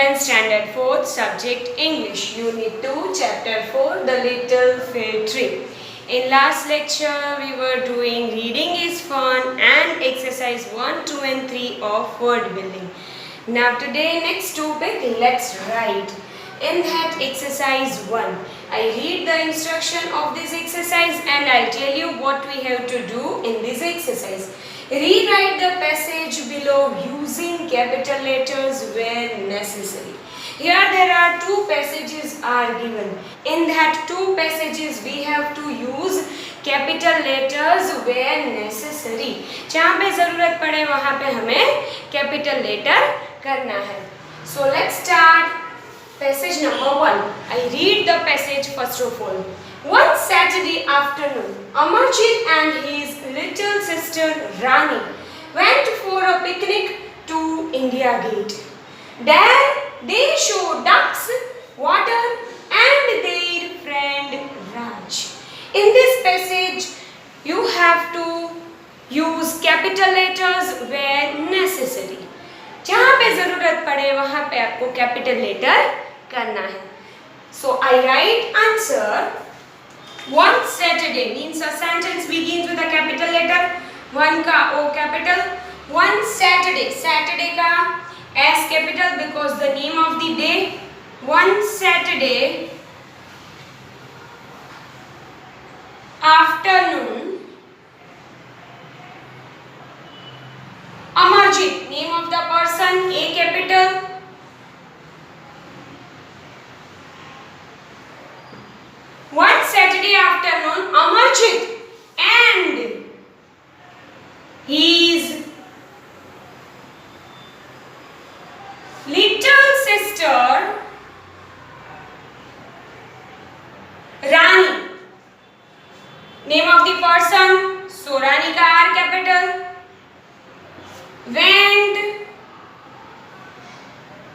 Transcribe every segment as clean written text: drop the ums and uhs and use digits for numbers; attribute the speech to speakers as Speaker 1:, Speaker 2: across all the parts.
Speaker 1: 11th Standard 4th Subject English Unit 2 Chapter 4 The Little Fir Tree. In last lecture we were doing reading is fun and exercise 1, 2 and 3 of word building. Now today next topic, let's write. In that exercise 1, I read the instruction of this exercise and I'll tell you what we have to do in this exercise. Rewrite the passage below using capital letters where necessary. Here there are two passages are given. In that two passages we have to use capital letters where necessary. जहाँ पे ज़रूरत पड़े वहाँ पे हमें capital letter करना है. So let's start passage number 1. I read the passage first of all. One Saturday afternoon, Amarjit and his little sister Rani went for a picnic to India Gate. There they saw ducks, water and their friend Raj. In this passage, you have to use capital letters where necessary. जहाँ पे ज़रूरत पड़े वहाँ पे आपको capital letter करना है. So I write answer. One Saturday means a sentence begins with a capital letter. One का O capital. One Saturday. Saturday का S capital because the name of the day. One Saturday afternoon. Amarjit, name of the person, A capital. One Saturday afternoon, Amarjit and his little sister Rani, name of the person, so Rani का R capital, went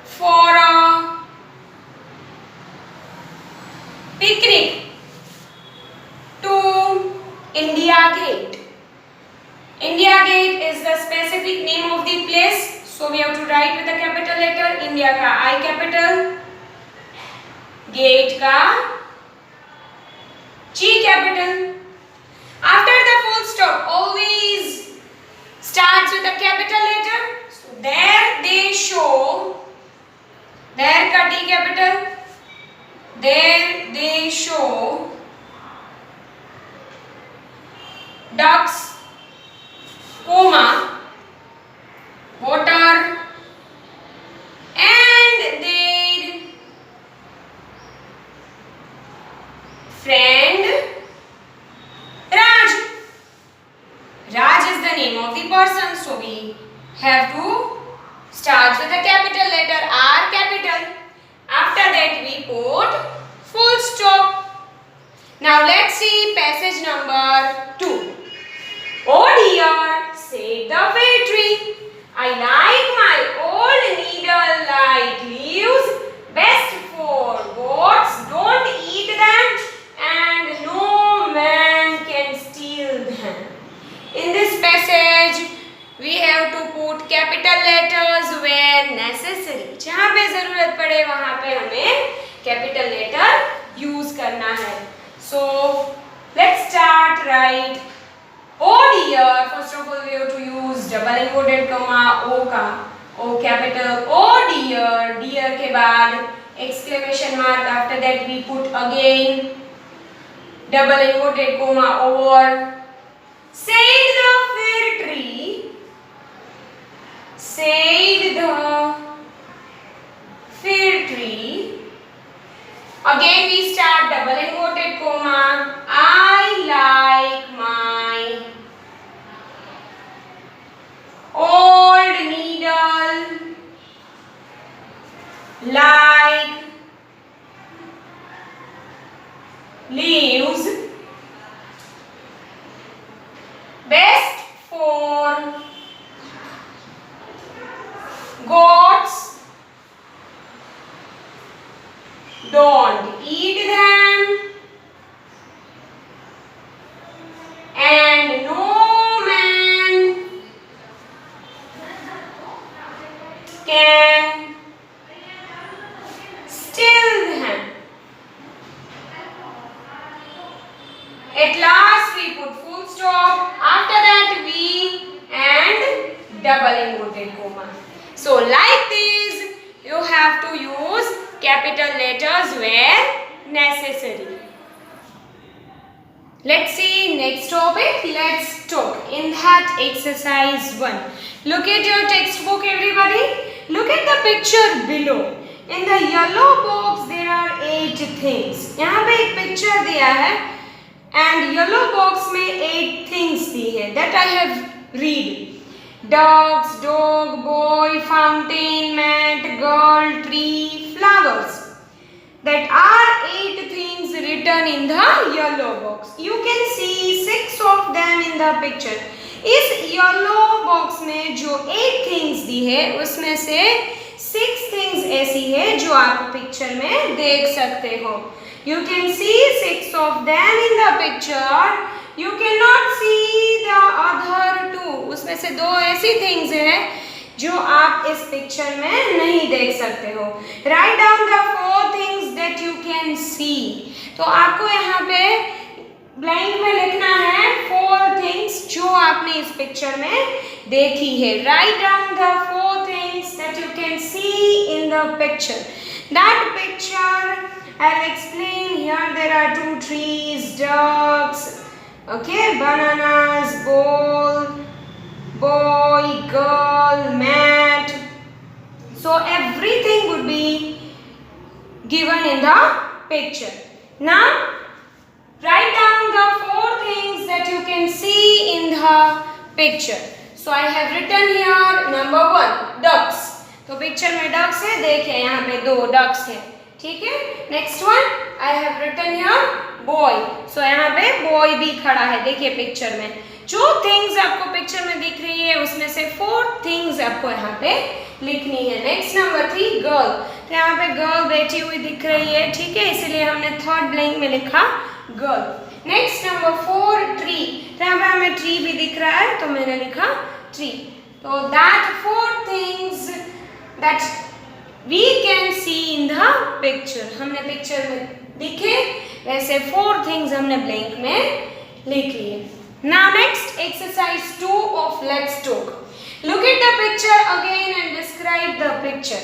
Speaker 1: for a picnic to India Gate. India Gate is the specific name of the place, so we have to write with a capital letter. India का I capital, Gate का G capital. After the full stop, always starts with a capital letter. So there they show, there का D capital, there they show ducks, comma, water and their friend Raj. Raj is the name of the person, so we have to start with a capital letter R capital. After that we put full stop. Now let's see passage number 2. Oh dear, said the fir tree, I like my old needle-like leaves best for goats don't eat them and no man can steal them. In this passage, we have to put capital letters where necessary. जहाँ पे ज़रूरत पड़े वहाँ पे हमें capital letter use करना है. So let's start right. Oh dear, first of all we have to use double inverted comma O का O capital. Oh dear, dear के बाद exclamation mark. After that we put again double inverted comma over. Said the fir tree. Said the fir tree. Again we start double inverted comma. I like my old needle like leaves best for goats don't eat them At last we put full stop. After that we and double inverted comma. So like this you have to use capital letters where necessary. Let's see next topic. Let's talk in that exercise 1. Look at your textbook everybody. Look at the picture below. In the yellow box there are 8 things. यहाँ पे एक picture दिया है and yellow box में 8 things दी है. That I have read. Dogs, dog, boy, fountain, mat, girl, tree, flowers. That are 8 things written in the yellow box. You can see 6 of them in the picture. इस yellow box में जो 8 things दी है उसमें से 6 things ऐसी है जो आप पिक्चर में देख सकते हो. You can see 6 of them in the picture. You cannot see the other 2. उसमें से 2 ऐसी things हैं जो आप इस पिक्चर में नहीं देख सकते हो. Write down the 4 things that you can see. तो आपको यहाँ पे ब्लैंक में लिखना है 4 things जो आपने इस पिक्चर में देखी है. Write down the 4 things that you can see in the picture. That picture I'll explain here. There are 2 trees, ducks, okay, bananas, bowl, boy, girl, mat. So everything would be given in the picture. Now write down the 4 things that you can see in the picture. So I have written here number 1 ducks. तो picture में ducks है, देखिए यहाँ पे 2 ducks है, ठीक है. Next one I have written here boy. So यहाँ पे boy भी खड़ा है, देखिए पिक्चर में. जो थिंग्स आपको पिक्चर में दिख रही है उसमें से 4 थिंग्स आपको यहाँ पे लिखनी है. Next number 3 girl. तो यहाँ पे गर्ल बैठी हुई दिख रही है, ठीक है, इसलिए हमने थर्ड ब्लैंक में लिखा गर्ल. Next number 4 tree. तो यहाँ पे हमें ट्री भी दिख रहा है तो मैंने लिखा ट्री. तो that 4 things that we can see in the picture. हमने पिक्चर में दिखे वैसे 4 थिंग्स हमने ब्लैंक में लिख लिए. Now next exercise 2 of let's talk. Look at the picture again and describe the picture.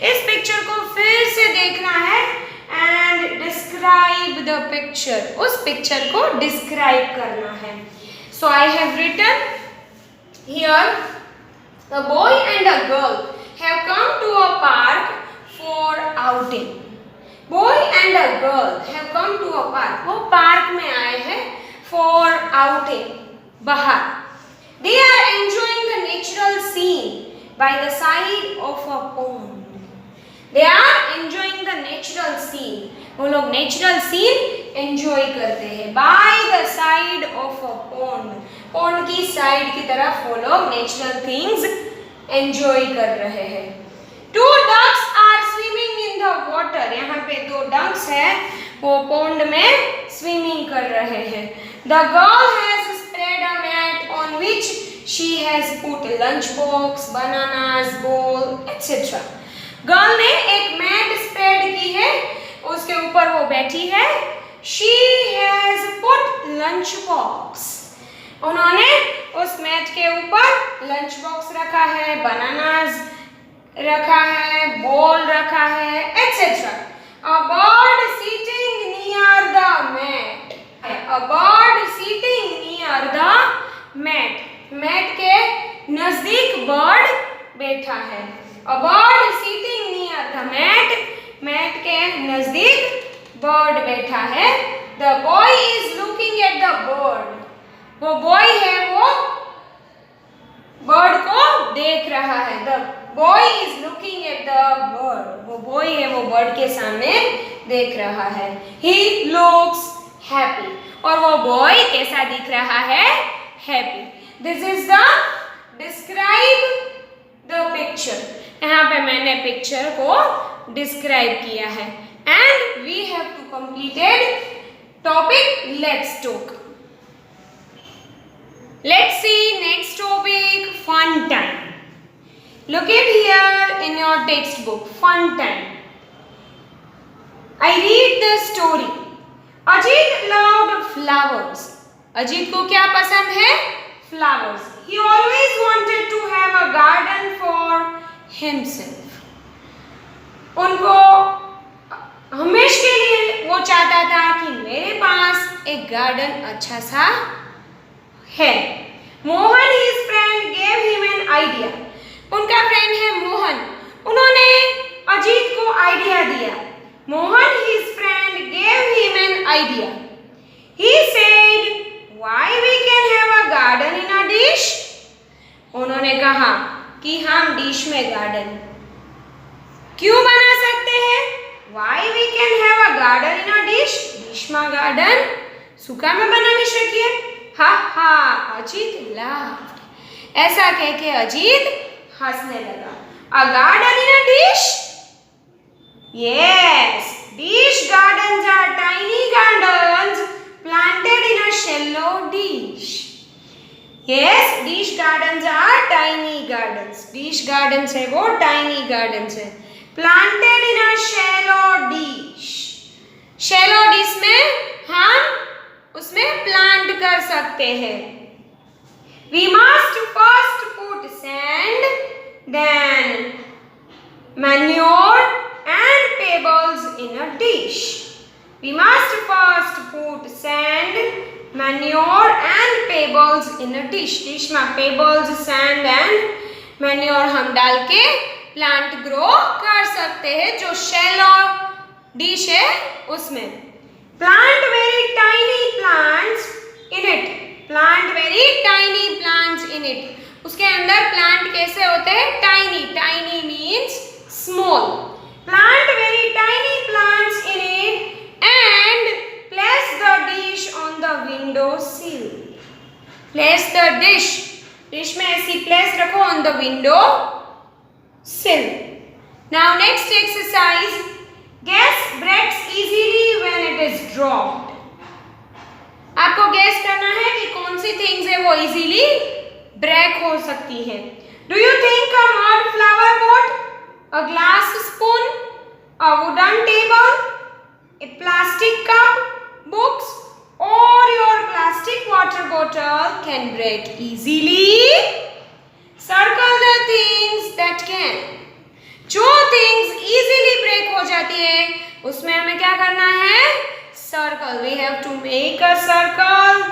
Speaker 1: इस पिक्चर को फिर से देखना है and describe the picture. उस पिक्चर को describe करना है. So I have written here a boy and a girl have come to a park for outing. Boy and a girl have come to a park. वो park में आए हैं for outing, बाहर. They are enjoying the natural scene by the side of a pond. They are enjoying the natural scene. वो लोग natural scene enjoy करते हैं by the side of a pond. pond की side की तरफ वो लोग natural things enjoy कर रहे हैं. 2 ducks are swimming in the water. यहाँ पे 2 ducks हैं वो pond में swimming कर रहे हैं. The girl has spread a mat on which she has put lunch box, bananas, bowl, etc. Girl ने एक mat spread की है, उसके ऊपर वो बैठी है. She has put lunch box. उन्होंने उस mat के ऊपर lunch box रखा है, bananas रखा है, bowl रखा है, etc. A bird sitting near the mat. A bird sitting near the mat. mat के नजदीक bird बैठा है. A bird sitting near the mat. mat के नजदीक bird बैठा है. The boy is looking at the bird. वो boy है वो bird को देख रहा है. The boy is looking at the bird. वो boy है वो bird के सामने देख रहा है. He looks happy. और वो boy कैसा दिख रहा है? Happy. This is the describe the picture. यहाँ पे मैंने picture को describe किया है. And we have to completed topic let's talk. Let's see next topic fun time. Look at here in your textbook fun time. I read the story. Ajit loved flowers Ajit को क्या पसंद है? Flowers. He always wanted to have a garden for himself. उनको हमेशा के लिए वो चाहता था कि मेरे पास एक गार्डन अच्छा सा है. Mohan his friend gave him an idea. उनका फ्रेंड है मोहन. उन्होंने अजीत को आइडिया दिया. Mohan his friend gave him an idea. He said, "Why we can have a garden in a dish?" उन्होंने कहा कि हम डिश में गार्डन क्यों बना सकते हैं? Why we can have a garden in a dish? Dish में गार्डन सूखा में बनाવી શકીએ? हा हा. अजीत laughed. ऐसा कह के अजीत हंसने लगा. A garden in a dish? Yes. Dish gardens are tiny gardens planted in a shallow dish. Yes, dish gardens are tiny gardens. Dish gardens है वो tiny gardens है. Planted in a shallow dish. Shallow dish में हम उसमें plant कर सकते हैं. We must first put sand, then manure and pebbles in a dish. We must first put sand, manure and pebbles in a dish. Dish में pebbles, sand and manure हम डाल के प्लांट ग्रो कर सकते हैं जो शैलो डिश है उसमें. Plant very tiny plants in it. Plant very tiny plants in it. उसके अंदर प्लांट कैसे होते हैं? Tiny. Tiny means small. Plant very tiny plants in it and place the dish on the window sill. Place the dish. Dish में ऐसी place रखो on the window sill. Now next exercise. Gas breaks easily when it is dropped. आपको gas करना है कि कौन see things है वो इजीली ब्रेक हो सकती है. Do you think a mud flower pot, a glass spoon, a wooden table, a plastic cup, books or your plastic water bottle can break easily? Circle the things that can. जो things easily break हो जाती है उसमें हमें क्या करना है? Circle. We have to make a circle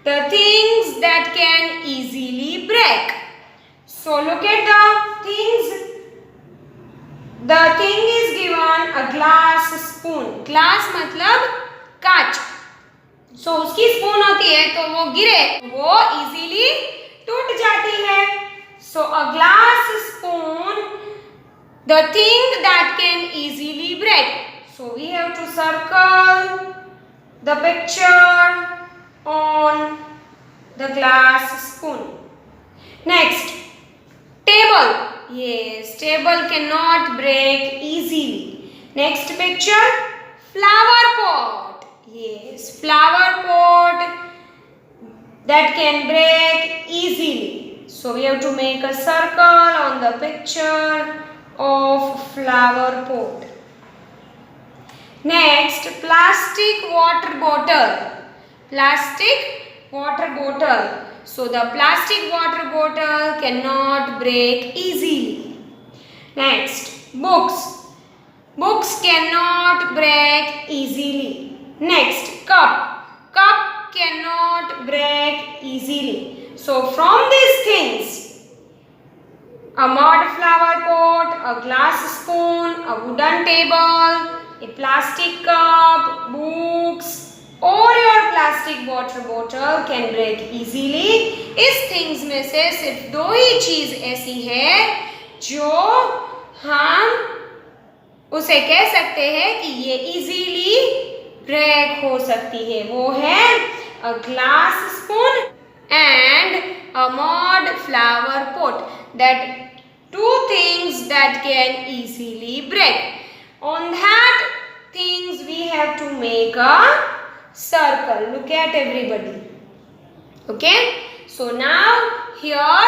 Speaker 1: the things that can easily break. So look at the things. The thing is given a glass spoon. Glass मतलब कांच. So उसकी स्पून होती है तो वो गिरे वो easily टूट जाती है. So a glass spoon, the thing that can easily break. So we have to circle the picture on the glass spoon. Next, table. Yes, table cannot break easily. Next picture, flower pot. Yes, flower pot that can break easily. So we have to make a circle on the picture of flower pot. Next, plastic water bottle. Plastic water bottle. So the plastic water bottle cannot break easily. Next, books. Books cannot break easily. Next, cup. Cup cannot break easily. So from these things, a mud flower pot, a glass spoon, a wooden table, a plastic cup, books or your plastic water bottle can break easily. इस things में से सिर्फ दो ही चीज ऐसी है जो हम उसे कह सकते हैं कि ये easily break हो सकती है. वो है a glass spoon and a mud flower pot. That two things that can easily break. On that things we have to make a circle. Look at everybody. Okay. So now here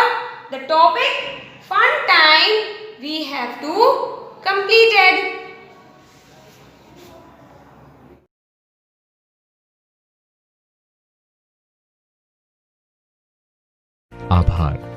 Speaker 1: the topic fun time we have to completed.
Speaker 2: આભાર.